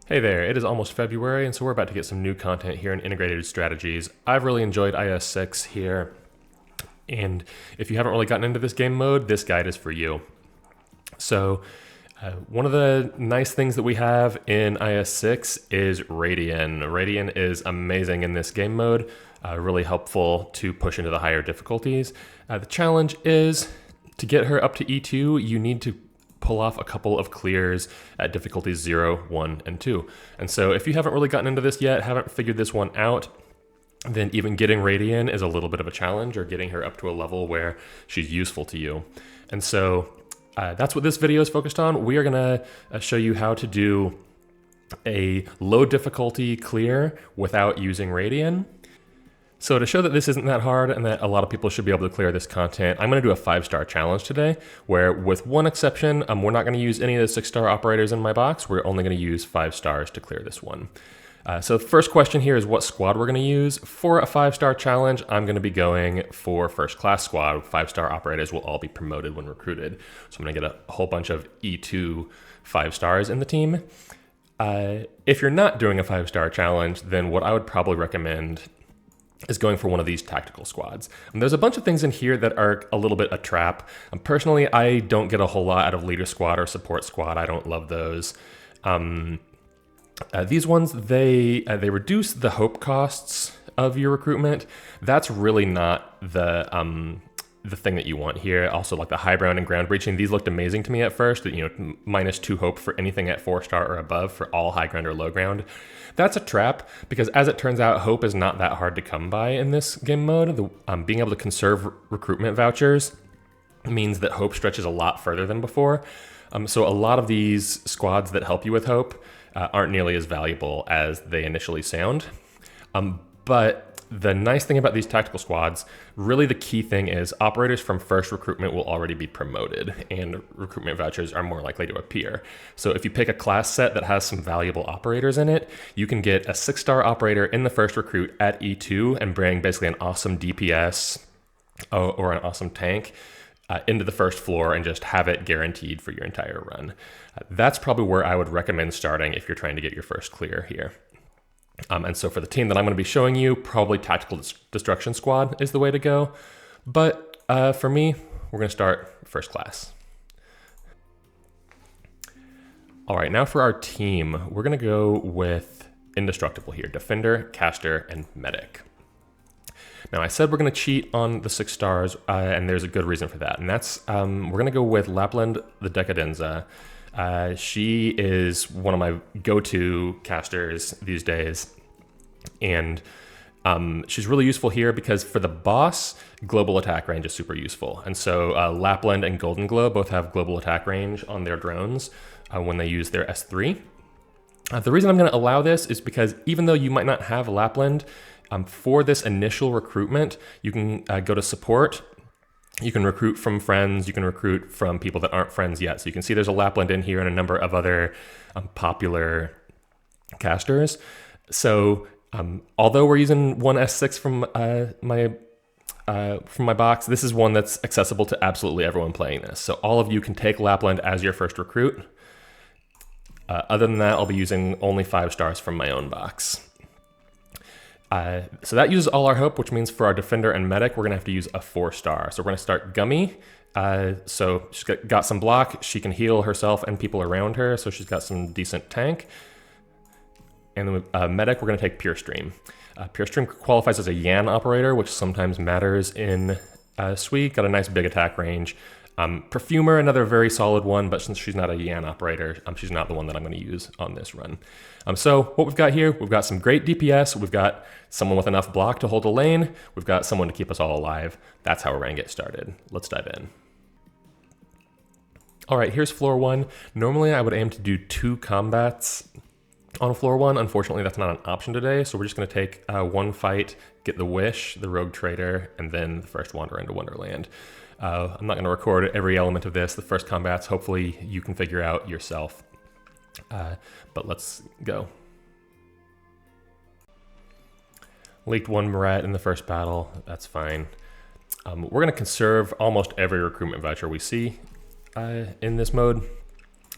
Hey there, it is almost February, and so we're about to get some new content here in Integrated Strategies. I've really enjoyed IS6 here, and if you haven't really gotten into this game mode, this guide is for you. So, one of the nice things that we have in IS6 is Raidian. Raidian is amazing in this game mode, really helpful to push into the higher difficulties. The challenge is, to get her up to E2, you need to pull off a couple of clears at difficulties 0, 1, and 2. And so if you haven't really gotten into this yet, haven't figured this one out, then even getting Raidian is a little bit of a challenge, or getting her up to a level where she's useful to you. And so that's what this video is focused on. We are gonna show you how to do a low difficulty clear without using Raidian. So to show that this isn't that hard and that a lot of people should be able to clear this content, I'm going to do a 5-star challenge today, where with one exception, we're not going to use any of the 6-star operators in my box. We're only going to use 5 stars to clear this one. So the first question here is what squad we're going to use. For a 5-star challenge, I'm going to be going for first class squad. 5-star operators will all be promoted when recruited. So I'm going to get a whole bunch of E2 5 stars in the team. If you're not doing a 5-star challenge, then what I would probably recommend is going for one of these tactical squads. And there's a bunch of things in here that are a little bit a trap. Personally, I don't get a whole lot out of leader squad or support squad. I don't love those. These ones, they reduce the hope costs of your recruitment. That's really not the thing that you want here. Also, like the high ground and ground breaching, these looked amazing to me at first. That, you know, -2 hope for anything at 4-star or above for all high ground or low ground. That's a trap, because as it turns out, hope is not that hard to come by in this game mode. Being able to conserve recruitment vouchers means that hope stretches a lot further than before. So a lot of these squads that help you with hope aren't nearly as valuable as they initially sound. But the nice thing about these tactical squads, really the key thing is operators from first recruitment will already be promoted, and recruitment vouchers are more likely to appear. So if you pick a class set that has some valuable operators in it, you can get a 6-star operator in the first recruit at E2 and bring basically an awesome DPS or an awesome tank into the first floor and just have it guaranteed for your entire run. That's probably where I would recommend starting if you're trying to get your first clear here. And so for the team that I'm going to be showing you, probably Tactical Destruction Squad is the way to go. But for me, we're going to start first class. All right, now for our team, we're going to go with Indestructible here. Defender, Caster, and Medic. Now I said we're going to cheat on the 6 stars, and there's a good reason for that. And that's, we're going to go with Lappland the Decadenza. She is one of my go-to casters these days, and she's really useful here because for the boss, global attack range is super useful. And so Lappland and Golden Glow both have global attack range on their drones when they use their S3. The reason I'm going to allow this is because even though you might not have Lappland, for this initial recruitment, you can go to support. You can recruit from friends, you can recruit from people that aren't friends yet. So you can see there's a Lappland in here and a number of other popular casters. So although we're using one S6 from my box, this is one that's accessible to absolutely everyone playing this. So all of you can take Lappland as your first recruit. Other than that, I'll be using only 5 stars from my own box. So that uses all our hope, which means for our defender and medic, we're going to have to use a 4-star. So we're going to start Gummy. So she's got some block. She can heal herself and people around her. So she's got some decent tank. And then with medic, we're going to take Pure Stream. Pure Stream qualifies as a Yan operator, which sometimes matters in Sui. Got a nice big attack range. Perfumer, another very solid one, but since she's not a Yan operator, she's not the one that I'm going to use on this run. So what we've got here, we've got some great DPS, we've got someone with enough block to hold a lane, we've got someone to keep us all alive. That's how we're going to get started. Let's dive in. All right, here's floor 1. Normally I would aim to do 2 combats on floor 1. Unfortunately, that's not an option today, so we're just going to take 1 fight, get the Wish, the Rogue Trader, and then the first Wander into Wonderland. I'm not going to record every element of this. The first combats, hopefully you can figure out yourself. But let's go. Leaked 1 Marat in the first battle. That's fine. We're going to conserve almost every recruitment voucher we see in this mode.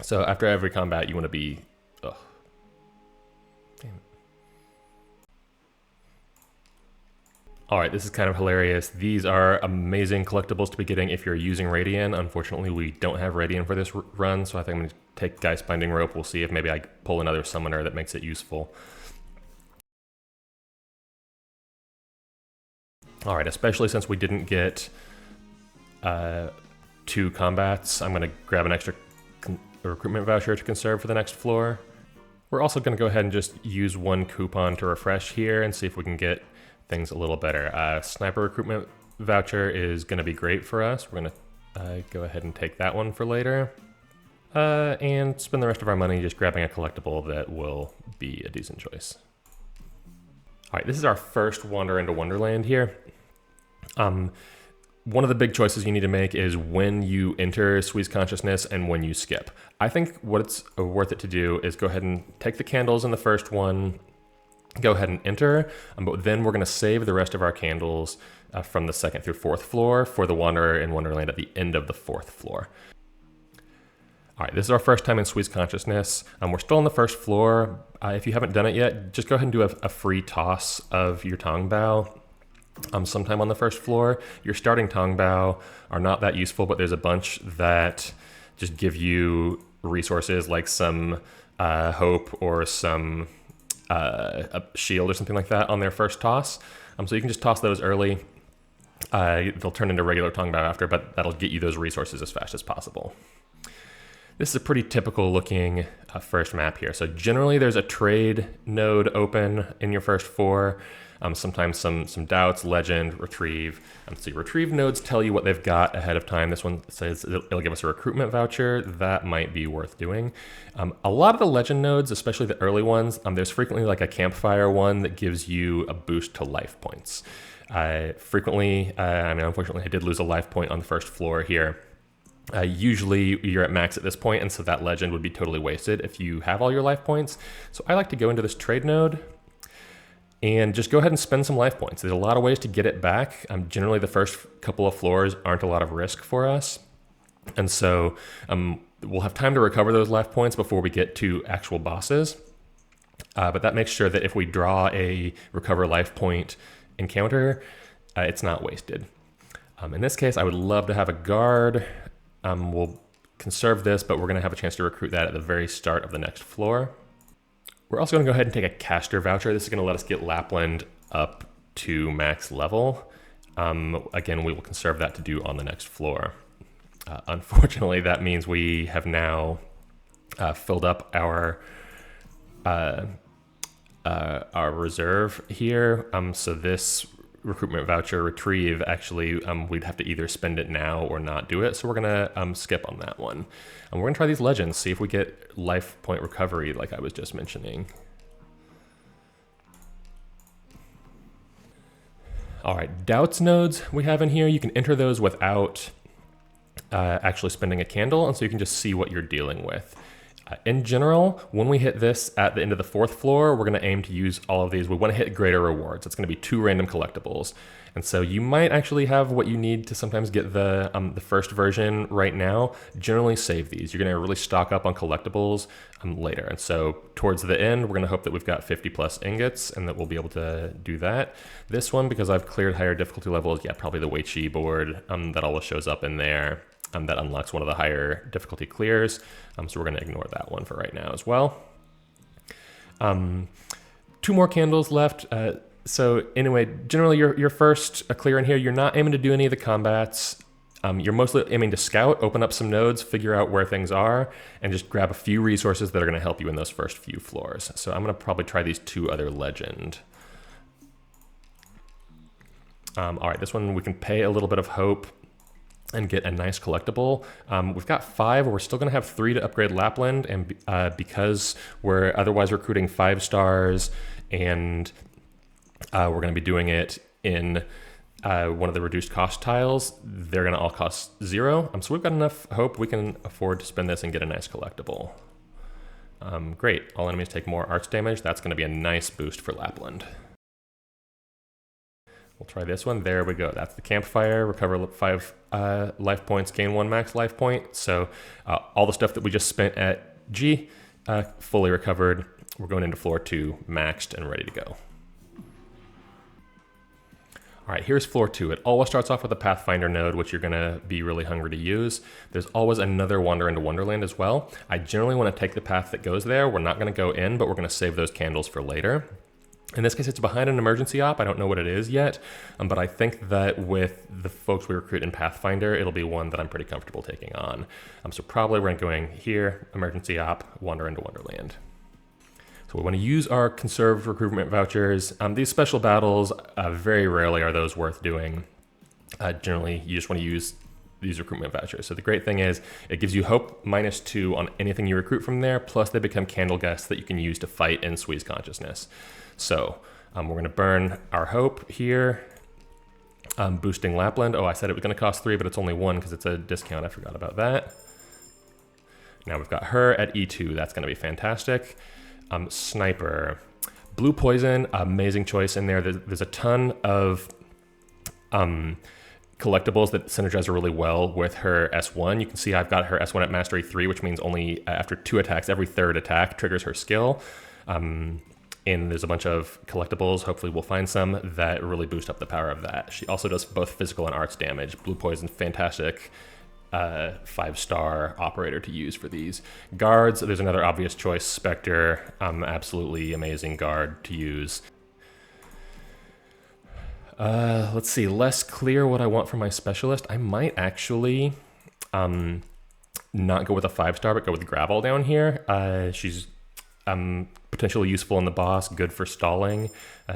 So after every combat, you want to be All right, this is kind of hilarious. These are amazing collectibles to be getting if you're using Raidian. Unfortunately, we don't have Raidian for this run, so I think I'm going to take Geist Binding Rope. We'll see if maybe I pull another summoner that makes it useful. All right, especially since we didn't get 2 combats, I'm going to grab an extra recruitment voucher to conserve for the next floor. We're also going to go ahead and just use 1 coupon to refresh here and see if we can get things a little better. Sniper recruitment voucher is going to be great for us. We're going to go ahead and take that one for later. And spend the rest of our money just grabbing a collectible that will be a decent choice. All right, this is our first wander into Wonderland here. One of the big choices you need to make is when you enter Sui's consciousness and when you skip. I think what's worth it to do is go ahead and take the candles in the first one, go ahead and enter, but then we're going to save the rest of our candles from the 2nd through 4th floor for the Wanderer in Wonderland at the end of the 4th floor. All right, this is our first time in Sui's consciousness. We're still on the 1st floor. If you haven't done it yet, just go ahead and do a free toss of your Tongbao sometime on the 1st floor. Your starting Tongbao are not that useful, but there's a bunch that just give you resources like some hope or some a shield or something like that on their first toss. So you can just toss those early. They'll turn into regular Tongbao after, but that'll get you those resources as fast as possible. This is a pretty typical looking first map here. So generally there's a trade node open in your first 4. Sometimes some doubts, legend, retrieve. So your retrieve nodes tell you what they've got ahead of time. This one says it'll give us a recruitment voucher. That might be worth doing. A lot of the legend nodes, especially the early ones, there's frequently like a campfire one that gives you a boost to life points. Unfortunately, I did lose a life point on the 1st floor here. Usually you're at max at this point, and so that legend would be totally wasted if you have all your life points. So I like to go into this trade node and just go ahead and spend some life points. There's a lot of ways to get it back. Generally the first couple of floors aren't a lot of risk for us. And so we'll have time to recover those life points before we get to actual bosses. But that makes sure that if we draw a recover life point encounter, it's not wasted. In this case, I would love to have a guard. We'll conserve this, but we're going to have a chance to recruit that at the very start of the next floor. We're also going to go ahead and take a caster voucher. This is going to let us get Lappland up to max level. Again, we will conserve that to do on the next floor. Unfortunately, that means we have now filled up our reserve here. So this recruitment voucher retrieve, actually, we'd have to either spend it now or not do it. So we're gonna skip on that one. And we're gonna try these legends, see if we get life point recovery like I was just mentioning. All right, doubts nodes we have in here. You can enter those without actually spending a candle, and so you can just see what you're dealing with. In general, when we hit this at the end of the 4th floor, we're going to aim to use all of these. We want to hit greater rewards. It's going to be 2 random collectibles. And so you might actually have what you need to sometimes get the first version right now. Generally save these. You're going to really stock up on collectibles later. And so towards the end, we're going to hope that we've got 50 plus ingots and that we'll be able to do that. This one, because I've cleared higher difficulty levels, yeah, probably the Wei Chi board that always shows up in there. That unlocks one of the higher difficulty clears. So we're going to ignore that one for right now as well. 2 more candles left. So anyway, generally your first clear in here, you're not aiming to do any of the combats. You're mostly aiming to scout, open up some nodes, figure out where things are, and just grab a few resources that are going to help you in those first few floors. So I'm going to probably try these 2 other legend. All right, this one we can pay a little bit of hope and get a nice collectible. We've got 5, we're still gonna have 3 to upgrade Lappland, and because we're otherwise recruiting 5 stars, and we're gonna be doing it in one of the reduced cost tiles, they're gonna all cost 0. So we've got enough hope we can afford to spend this and get a nice collectible. Great, all enemies take more arts damage. That's gonna be a nice boost for Lappland. We'll try this one. There we go. That's the campfire. Recover 5 life points, gain 1 max life point. So all the stuff that we just spent at G, fully recovered. we're going into floor 2, maxed and ready to go. All right, here's floor 2. It always starts off with a Pathfinder node, which you're gonna be really hungry to use. There's always another Wander into Wonderland as well. I generally wanna take the path that goes there. We're not gonna go in, but we're gonna save those candles for later. In this case, it's behind an emergency op. I don't know what it is yet, but I think that with the folks we recruit in Pathfinder, it'll be one that I'm pretty comfortable taking on. So probably we're going here, emergency op, Wander into Wonderland. So we want to use our conserved recruitment vouchers. These special battles, very rarely are those worth doing. Generally, you just want to use these recruitment vouchers. So the great thing is it gives you hope -2 on anything you recruit from there, plus they become candle guests that you can use to fight in Sui's consciousness. So we're going to burn our hope here, boosting Lappland. Oh, I said it was going to cost 3, but it's only 1 because it's a discount. I forgot about that. Now we've got her at E2. That's going to be fantastic. Sniper. Blue Poison, amazing choice in there. There's a ton of collectibles that synergize really well with her S1. You can see I've got her S1 at Mastery 3, which means only after 2 attacks, every 3rd attack triggers her skill. And there's a bunch of collectibles, hopefully we'll find some, that really boost up the power of that. She also does both physical and arts damage. Blue Poison, fantastic 5-star operator to use for these. Guards, there's another obvious choice, Spectre, absolutely amazing guard to use. Let's see, less clear what I want for my specialist. I might actually not go with a 5-star, but go with Gravel down here. She's potentially useful in the boss, good for stalling.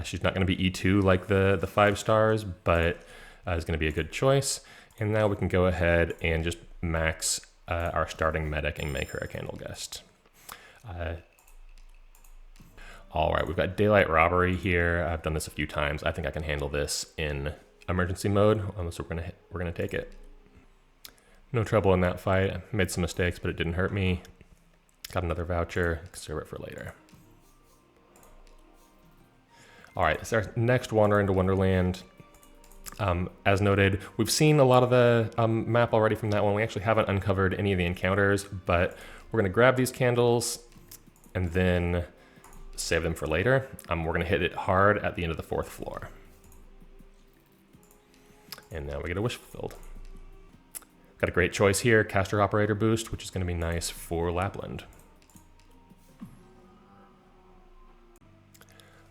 She's not going to be E2 like the 5 stars, but is going to be a good choice. And now we can go ahead and just max our starting medic and make her a candle guest. All right, we've got Daylight Robbery here. I've done this a few times. I think I can handle this in emergency mode, so we're gonna take it. No trouble in that fight. I made some mistakes, but it didn't hurt me. Got another voucher, conserve it for later. All right, so our next Wander into Wonderland. As noted, we've seen a lot of the map already from that one. We actually haven't uncovered any of the encounters, but we're gonna grab these candles and then save them for later. We're gonna hit it hard at the end of the 4th floor. And now we get a wish fulfilled. Got a great choice here, caster operator boost, which is gonna be nice for Lappland.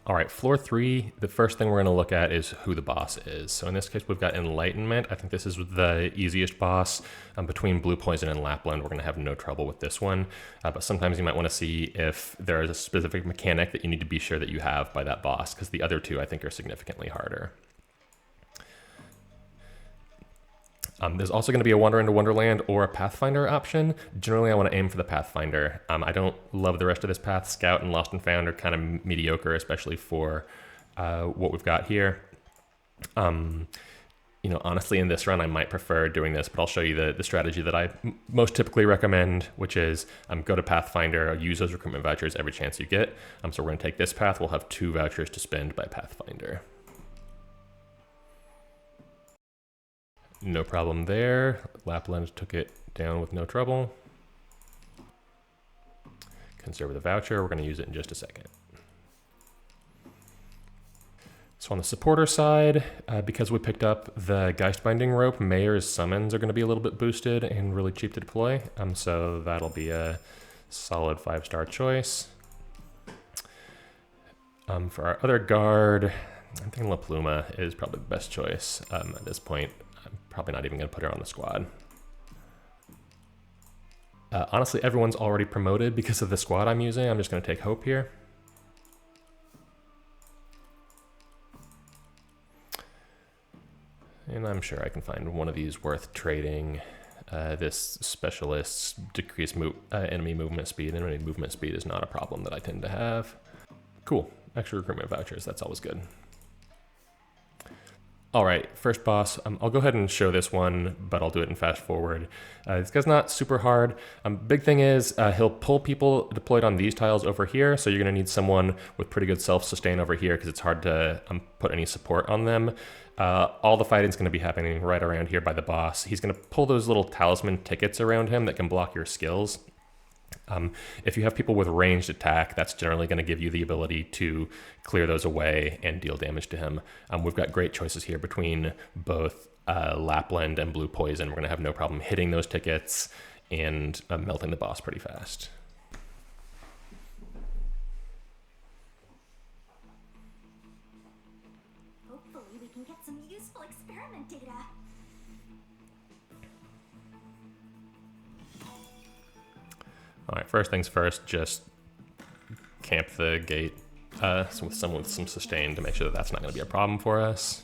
All right, floor 3, the first thing we're gonna look at is who the boss is. So in this case, we've got Enlightenment. I think this is the easiest boss. Between Blue Poison and Lappland, we're gonna have no trouble with this one. But sometimes you might wanna see if there is a specific mechanic that you need to be sure that you have by that boss, because the other 2 I think are significantly harder. There's also going to be a Wander into Wonderland or a Pathfinder option. Generally, I want to aim for the Pathfinder. I don't love the rest of this path. Scout and Lost and Found are kind of mediocre, especially for what we've got here. You know, honestly, in this run, I might prefer doing this, but I'll show you the strategy that I most typically recommend, which is go to Pathfinder, use those recruitment vouchers every chance you get. So we're going to take this path. We'll have 2 vouchers to spend by Pathfinder. No problem there. Lappland took it down with no trouble. Conserve the voucher. We're going to use it in just a second. So on the supporter side, because we picked up the Geistbinding rope, Mayor's summons are going to be a little bit boosted and really cheap to deploy. So that'll be a solid 5-star choice. For our other guard, I'm thinking La Pluma is probably the best choice at this point. I'm probably not even going to put her on the squad. Honestly, everyone's already promoted because of the squad I'm using. I'm just going to take Hope here. And I'm sure I can find one of these worth trading. This specialist's decreased enemy movement speed. Enemy movement speed is not a problem that I tend to have. Cool. Extra recruitment vouchers. That's always good. All right, first boss. I'll go ahead and show this one, but I'll do it in fast forward. This guy's not super hard. Big thing is he'll pull people deployed on these tiles over here, so you're gonna need someone with pretty good self-sustain over here because it's hard to put any support on them. All the fighting's gonna be happening right around here by the boss. He's gonna pull those little talisman tickets around him that can block your skills. If you have people with ranged attack, that's generally going to give you the ability to clear those away and deal damage to him. We've got great choices here between both Lappland and Blue Poison. We're going to have no problem hitting those tickets and melting the boss pretty fast. Hopefully we can get some useful experiment data. All right, first things first, just camp the gate with some sustain to make sure that that's not going to be a problem for us.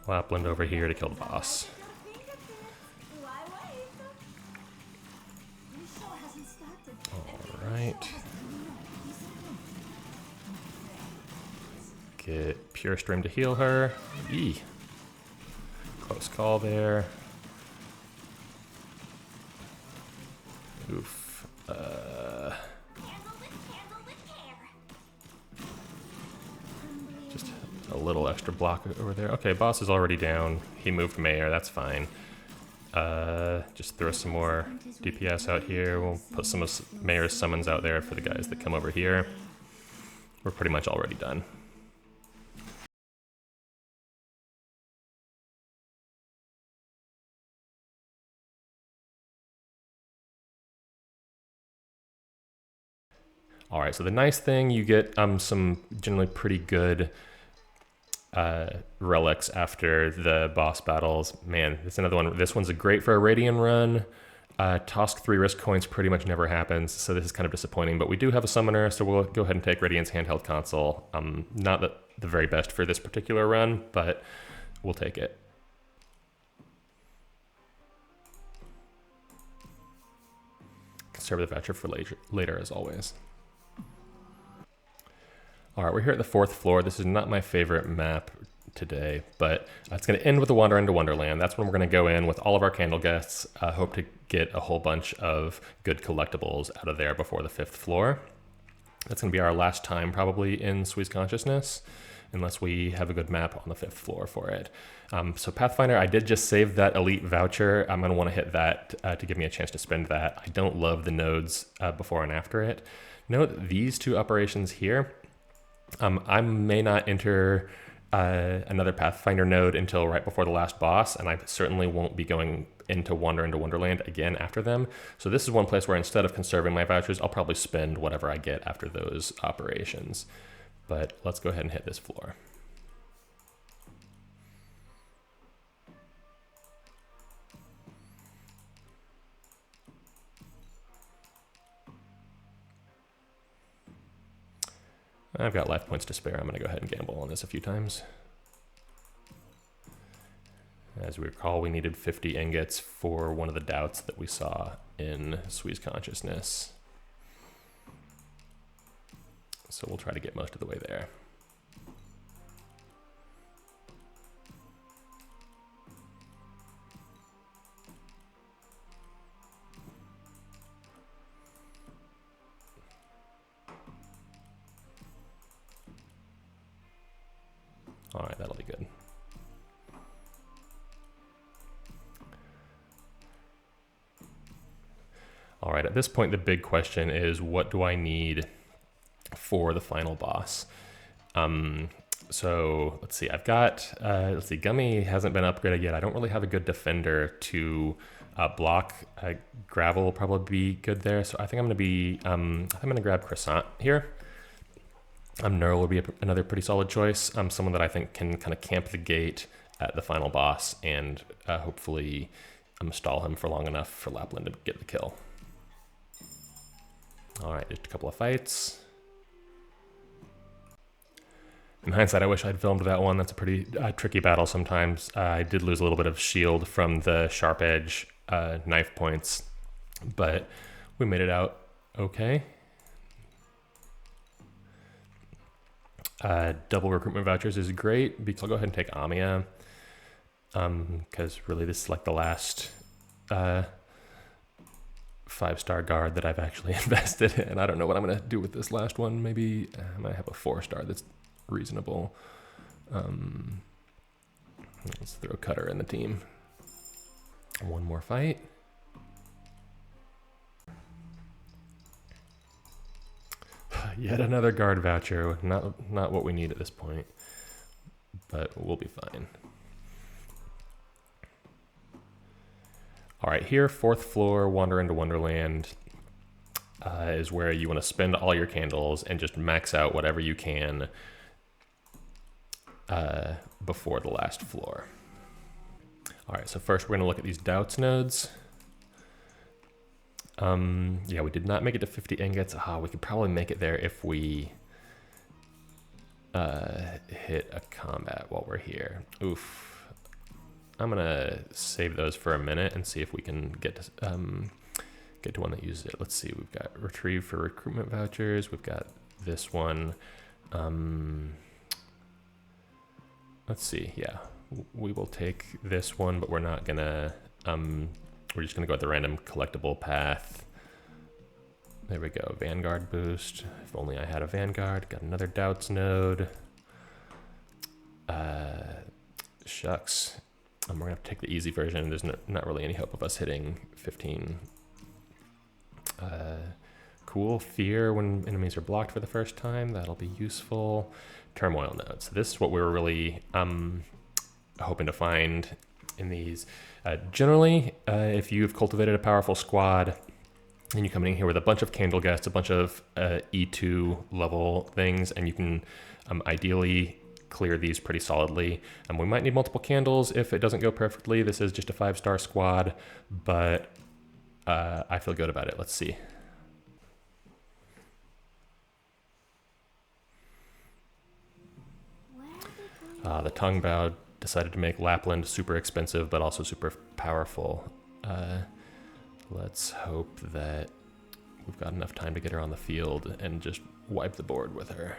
Lappland over here to kill the boss. All right. Get Pure Stream to heal her. Eee. Close call there. Oof. Just a little extra block over there. Okay, boss is already down. He moved Mayor, that's fine. Just throw some more DPS out here. We'll put some of Mayor's summons out there for the guys that come over here. We're pretty much already done. All right, so the nice thing, you get some generally pretty good relics after the boss battles. Man, it's another one. This one's great for a Raidian run. Tosk 3 risk coins pretty much never happens, so this is kind of disappointing, but we do have a summoner, so we'll go ahead and take Radiant's handheld console. Not the very best for this particular run, but we'll take it. Conservative voucher for later as always. All right, we're here at the 4th floor. This is not my favorite map today, but it's going to end with the Wander into Wonderland. That's when we're going to go in with all of our candle guests. Hope to get a whole bunch of good collectibles out of there before the 5th floor. That's going to be our last time probably in Sui's Consciousness, unless we have a good map on the 5th floor for it. So Pathfinder, I did just save that elite voucher. I'm going to want to hit that to give me a chance to spend that. I don't love the nodes before and after it. Note these two operations here. I may not enter another Pathfinder node until right before the last boss, and I certainly won't be going into Wander into Wonderland again after them. So this is one place where instead of conserving my vouchers, I'll probably spend whatever I get after those operations. But let's go ahead and hit this floor. I've got life points to spare. I'm going to go ahead and gamble on this a few times. As we recall, we needed 50 ingots for one of the doubts that we saw in Sui's Consciousness. So we'll try to get most of the way there. All right, that'll be good. All right, at this point, the big question is, what do I need for the final boss? So let's see, I've got, Gummy hasn't been upgraded yet. I don't really have a good defender to block. Gravel will probably be good there. So I think I'm gonna be, I'm gonna grab Croissant here. Neural would be another pretty solid choice. Someone that I think can kind of camp the gate at the final boss and hopefully stall him for long enough for Lappland to get the kill. All right, just a couple of fights. In hindsight, I wish I'd filmed that one. That's a pretty tricky battle sometimes. I did lose a little bit of shield from the sharp edge knife points, but we made it out okay. Double recruitment vouchers is great because I'll go ahead and take Amiya because really this is like the last 5-star guard that I've actually invested in. I don't know what I'm going to do with this last one. Maybe I might have a 4-star that's reasonable. Let's throw Cutter in the team. One more fight. Yet another guard voucher. Not what we need at this point, but we'll be fine. All right, here, 4th floor, Wander into Wonderland, is where you want to spend all your candles and just max out whatever you can before the last floor. All right, so first we're going to look at these doubts nodes. Yeah, we did not make it to 50 ingots. We could probably make it there if we hit a combat while we're here. Oof. I'm gonna save those for a minute and see if we can get to one that uses it. Let's see, we've got retrieve for recruitment vouchers. We've got this one. Let's see, yeah. We will take this one, but we're not gonna, we're just gonna go at the random collectible path. There we go, Vanguard boost. If only I had a Vanguard. Got another doubts node. Shucks. We're gonna have to take the easy version. There's not really any hope of us hitting 15. Cool, fear when enemies are blocked for the first time. That'll be useful. Turmoil nodes. This is what we were really hoping to find in these. Generally, if you've cultivated a powerful squad and you come in here with a bunch of candle guests, a bunch of E2 level things, and you can ideally clear these pretty solidly. We might need multiple candles if it doesn't go perfectly. This is just a 5-star squad, but I feel good about it. Let's see. The tongue bow decided to make Lappland super expensive, but also super powerful. Let's hope that we've got enough time to get her on the field and just wipe the board with her.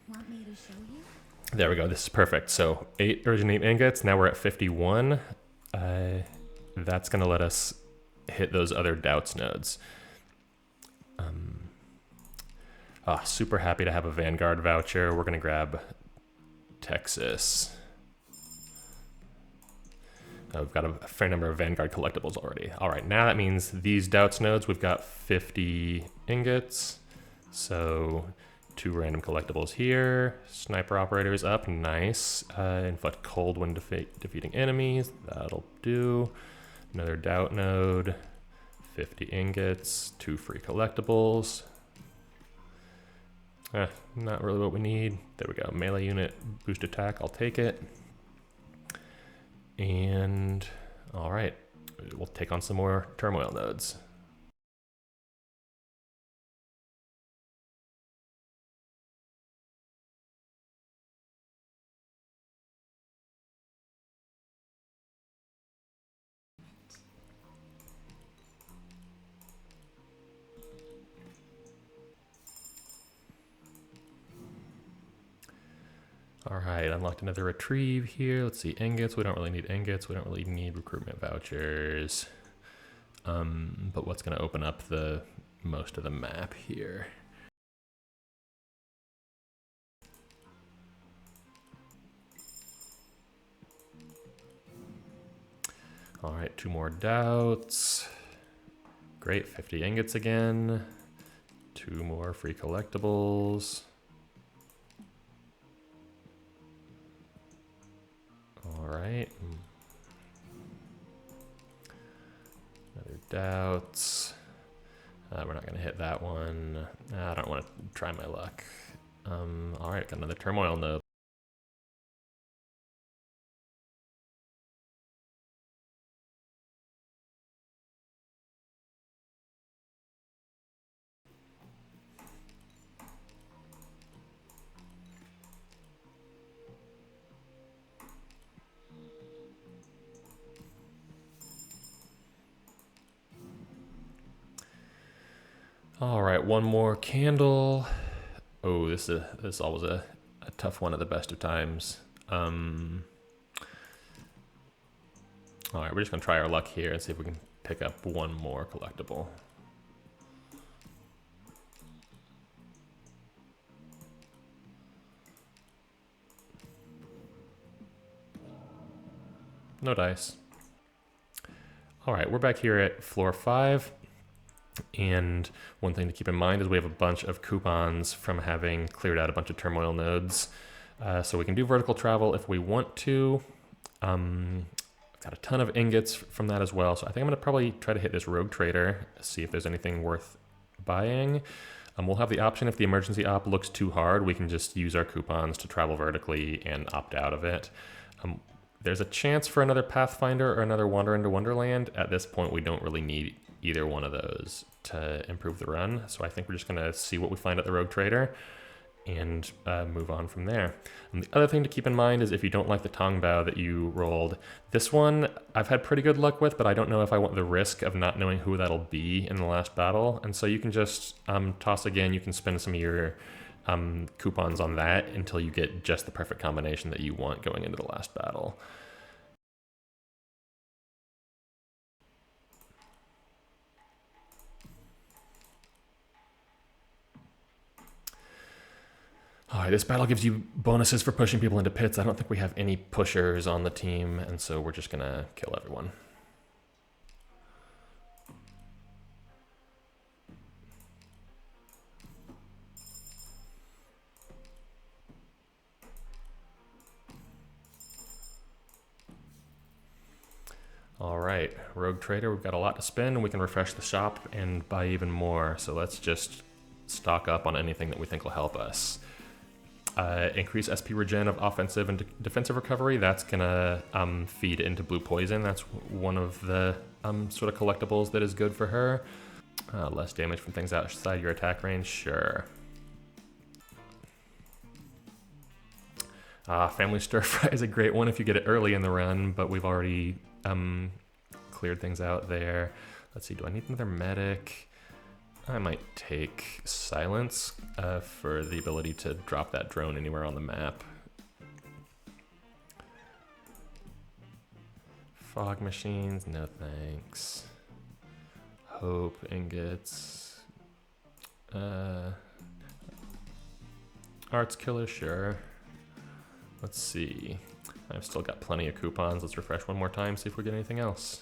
Want me to show you? There we go, this is perfect. So 8 urgent 8 ingots, now we're at 51. That's gonna let us hit those other doubts nodes. Super happy to have a Vanguard voucher. We're gonna grab Texas. We've got a fair number of Vanguard collectibles already. All right, now that means these doubts nodes, we've got 50 ingots. So 2 random collectibles here. Sniper operators up, nice. Inflict cold when defeating enemies, that'll do. Another doubt node, 50 ingots, 2 free collectibles. Not really what we need. There we go, melee unit, boost attack, I'll take it. And, all right, we'll take on some more turmoil nodes. All right, unlocked another retrieve here. Let's see, ingots. We don't really need ingots. We don't really need recruitment vouchers. But what's going to open up the most of the map here? All right, 2 more doubts. Great, 50 ingots again. 2 more free collectibles. All right. Another doubts. We're not going to hit that one. I don't want to try my luck. All right, got another turmoil node. All right, 1 more candle. Oh, this is always a tough one at the best of times. All right, we're just gonna try our luck here and see if we can pick up one more collectible. No dice. All right, we're back here at floor 5. And one thing to keep in mind is we have a bunch of coupons from having cleared out a bunch of turmoil nodes. So we can do vertical travel if we want to. I've got a ton of ingots from that as well. So I think I'm going to probably try to hit this rogue trader, see if there's anything worth buying. We'll have the option if the emergency op looks too hard, we can just use our coupons to travel vertically and opt out of it. There's a chance for another Pathfinder or another Wander into Wonderland. At this point, we don't really need either one of those to improve the run. So I think we're just gonna see what we find at the Rogue Trader and move on from there. And the other thing to keep in mind is if you don't like the Tongbao that you rolled, this one I've had pretty good luck with, but I don't know if I want the risk of not knowing who that'll be in the last battle. And so you can just toss again, you can spend some of your coupons on that until you get just the perfect combination that you want going into the last battle. All right, this battle gives you bonuses for pushing people into pits. I don't think we have any pushers on the team, and so we're just gonna kill everyone. All right, Rogue Trader, we've got a lot to spend. We can refresh the shop and buy even more. So let's just stock up on anything that we think will help us. Increase SP regen of offensive and defensive recovery. That's gonna feed into blue poison. That's one of the sort of collectibles that is good for her. Less damage from things outside your attack range, sure. Family Stir Fry is a great one if you get it early in the run, but we've already cleared things out there. Let's see, do I need another medic? I might take Silence for the ability to drop that drone anywhere on the map. Fog machines, no thanks. Hope ingots. Arts killer, sure. Let's see. I've still got plenty of coupons. Let's refresh one more time, see if we get anything else.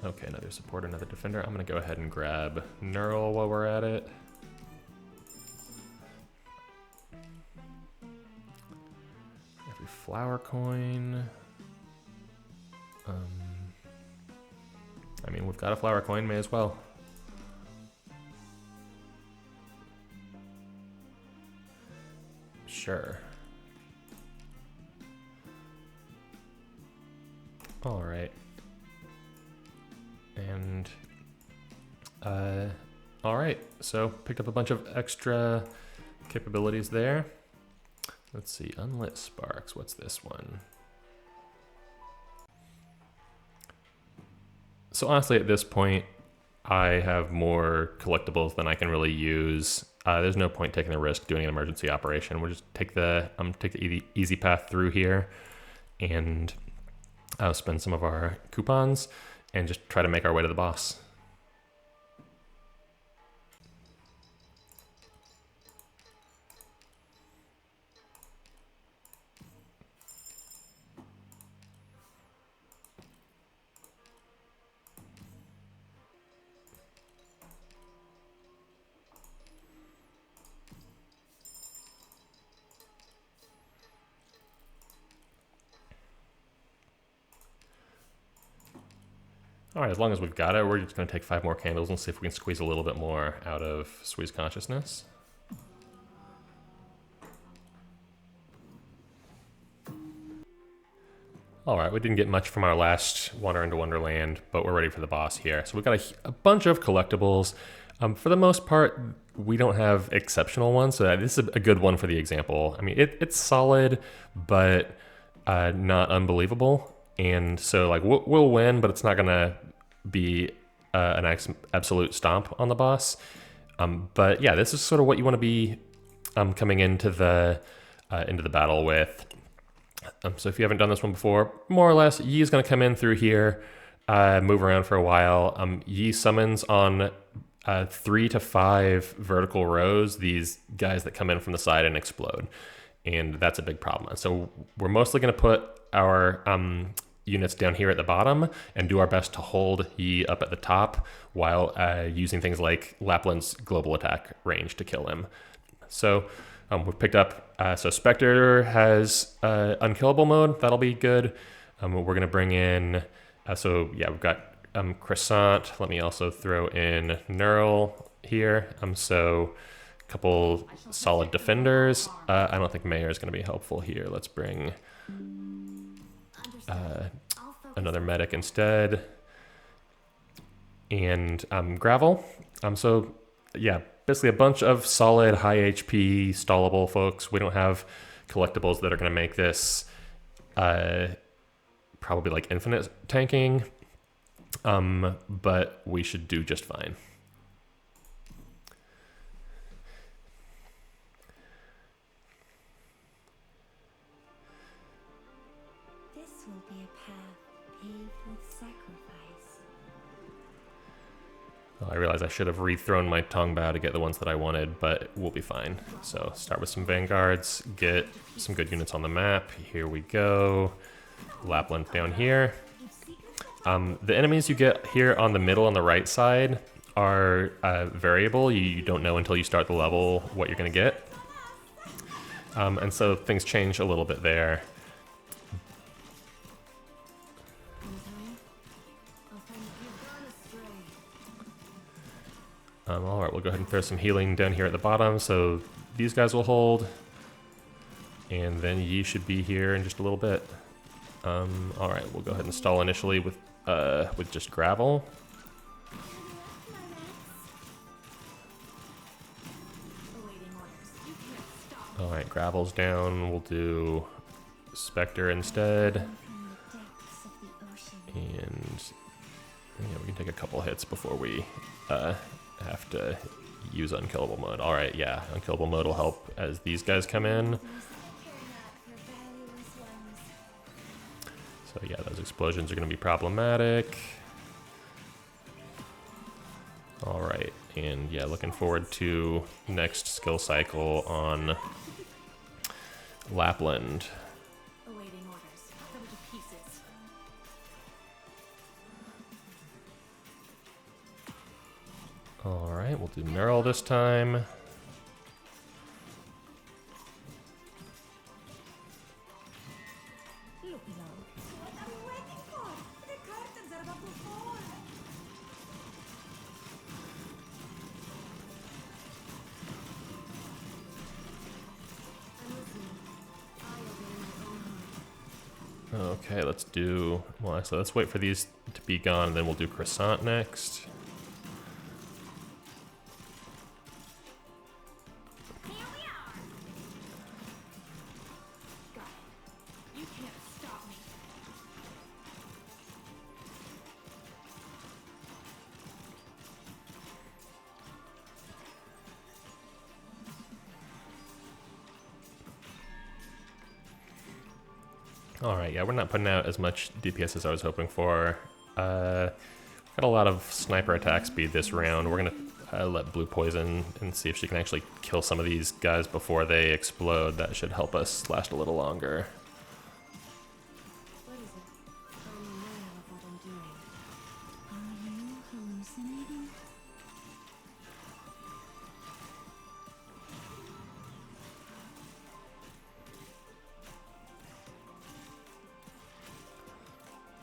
Okay, another support, another defender. I'm gonna go ahead and grab Neural while we're at it. Every flower coin. I mean, we've got a flower coin, may as well. Sure. All right. And, all right, so picked up a bunch of extra capabilities there. Let's see, Unlit Sparks, what's this one? So honestly, at this point, I have more collectibles than I can really use. There's no point taking the risk doing an emergency operation. We'll just take the easy path through here and spend some of our coupons and just try to make our way to the boss. All right, as long as we've got it, we're just gonna take 5 more candles and see if we can squeeze a little bit more out of Sui's consciousness. All right, we didn't get much from our last Wander into Wonderland, but we're ready for the boss here. So we've got a bunch of collectibles. For the most part, we don't have exceptional ones, so this is a good one for the example. I mean, it's solid, but not unbelievable. And so like we'll win, but it's not gonna be an absolute stomp on the boss. But yeah, this is sort of what you want to be coming into the battle with. So if you haven't done this one before, more or less, Yi's gonna come in through here. move around for a while. Yi summons on 3 to 5 vertical rows these guys that come in from the side and explode. And that's a big problem. So we're mostly going to put our units down here at the bottom and do our best to hold Yi up at the top while using things like Lappland's global attack range to kill him. So we've picked up, so Spectre has unkillable mode. That'll be good. We're going to bring in, we've got Croissant. Let me also throw in Neural here. So a couple solid defenders. I don't think Mayor is going to be helpful here. Let's bring another medic instead. And Gravel. Basically a bunch of solid high HP stallable folks. We don't have collectibles that are going to make this probably like infinite tanking, but we should do just fine. This will be a path paved with sacrifice. Well, I realize I should have rethrown my Tongbao to get the ones that I wanted, but we'll be fine. So start with some Vanguards, get some good units on the map. Here we go. Lappland down here. The enemies you get here on the middle and the right side are variable. You don't know until you start the level what you're going to get. And so things change a little bit there. All right, we'll go ahead and throw some healing down here at the bottom, so these guys will hold. And then Yi should be here in just a little bit. All right, we'll go ahead and stall initially with just Gravel. All right, Gravel's down. We'll do Spectre instead. And yeah, we can take a couple hits before we have to use unkillable mode. All right, yeah, unkillable mode will help as these guys come in. So yeah, those explosions are going to be problematic. All right, and yeah, looking forward to next skill cycle on Lappland. Awaiting orders. Come to pieces. All right, we'll do Neural this time. Okay, let's do, well, actually, let's wait for these to be gone, and then we'll do Croissant next. Here we are. Got it. You can't stop me. Alright, yeah, we're not putting out as much DPS as I was hoping for. Got a lot of sniper attack speed this round. We're gonna let Blue poison and see if she can actually kill some of these guys before they explode. That should help us last a little longer. What is it? I'm aware of what I'm doing. Are you hallucinating?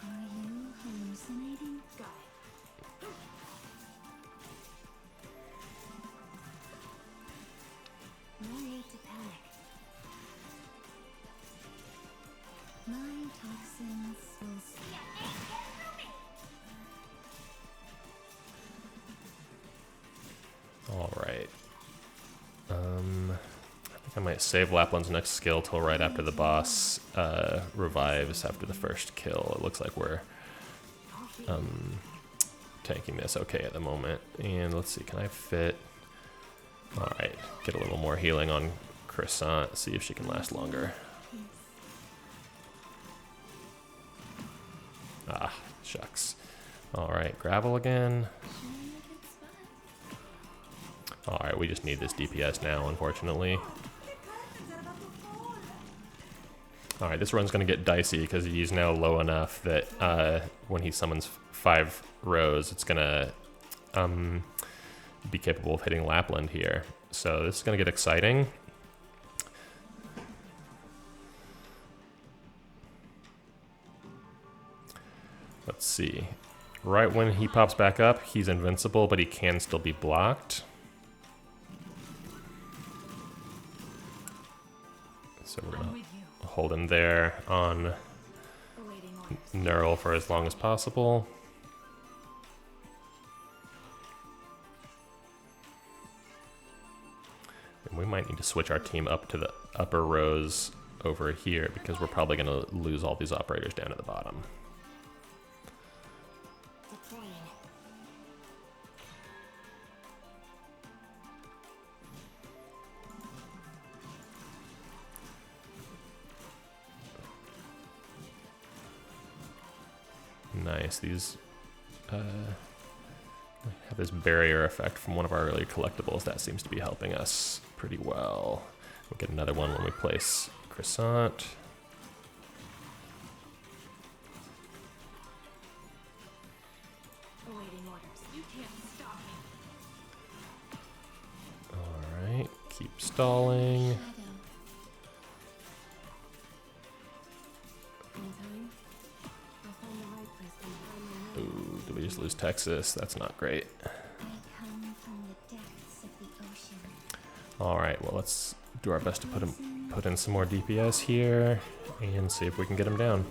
Are you hallucinating? Got it. No need to panic. My toxins will Alright. I think I might save Lappland's next skill till right after the boss revives after the first kill. It looks like we're tanking this okay at the moment. And let's see, can I fit? Alright, get a little more healing on Croissant, see if she can last longer. Ah, shucks. All right, gravel again. All right, we just need this DPS now, unfortunately. All right, this run's gonna get dicey because he's now low enough that when he summons 5 rows, it's gonna be capable of hitting Lappland here. So this is gonna get exciting. Let's see. Right when he pops back up, he's invincible, but he can still be blocked. So we're gonna hold him there on Neural for as long as possible. And we might need to switch our team up to the upper rows over here because we're probably gonna lose all these operators down at the bottom. Nice, these have this barrier effect from one of our early collectibles. That seems to be helping us pretty well. We'll get another one when we place Croissant. Alright, keep stalling. Ooh, did we just lose Texas? That's not great. Alright, well let's do our best to put in some more DPS here and see if we can get him down.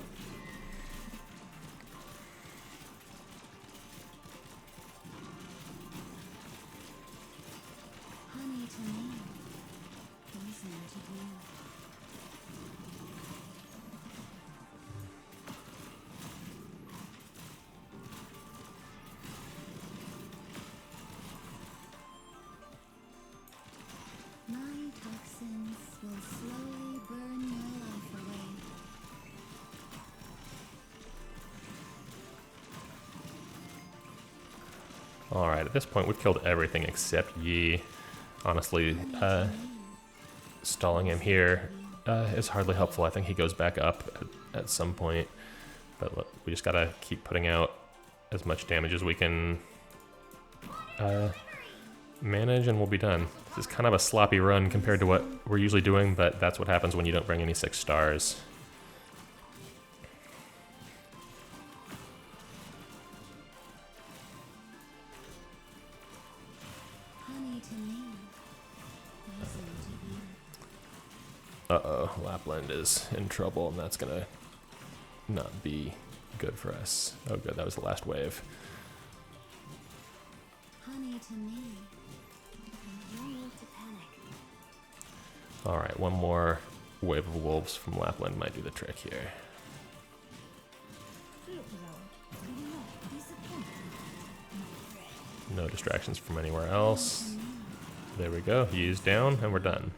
Alright, at this point we've killed everything except Yi. Honestly, stalling him here is hardly helpful. I think he goes back up at some point. But look, we just gotta keep putting out as much damage as we can manage and we'll be done. This is kind of a sloppy run compared to what we're usually doing, but that's what happens when you don't bring any 6 stars. Uh-oh, Lappland is in trouble, and that's gonna not be good for us. Oh good, that was the last wave. Alright, one more wave of wolves from Lappland might do the trick here. No distractions from anywhere else. There we go, he's down, and we're done.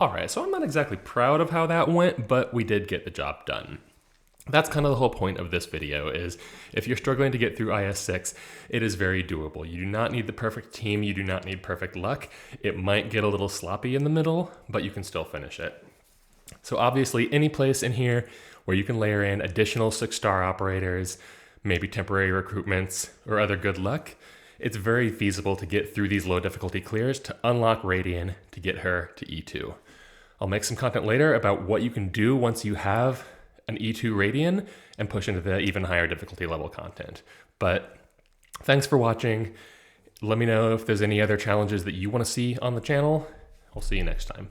Alright, so I'm not exactly proud of how that went, but we did get the job done. That's kind of the whole point of this video, is if you're struggling to get through IS6, it is very doable. You do not need the perfect team, you do not need perfect luck. It might get a little sloppy in the middle, but you can still finish it. So obviously, any place in here where you can layer in additional 6-star operators, maybe temporary recruitments, or other good luck, it's very feasible to get through these low difficulty clears to unlock Raidian to get her to E2. I'll make some content later about what you can do once you have an E2 Raidian and push into the even higher difficulty level content. But thanks for watching. Let me know if there's any other challenges that you want to see on the channel. I'll see you next time.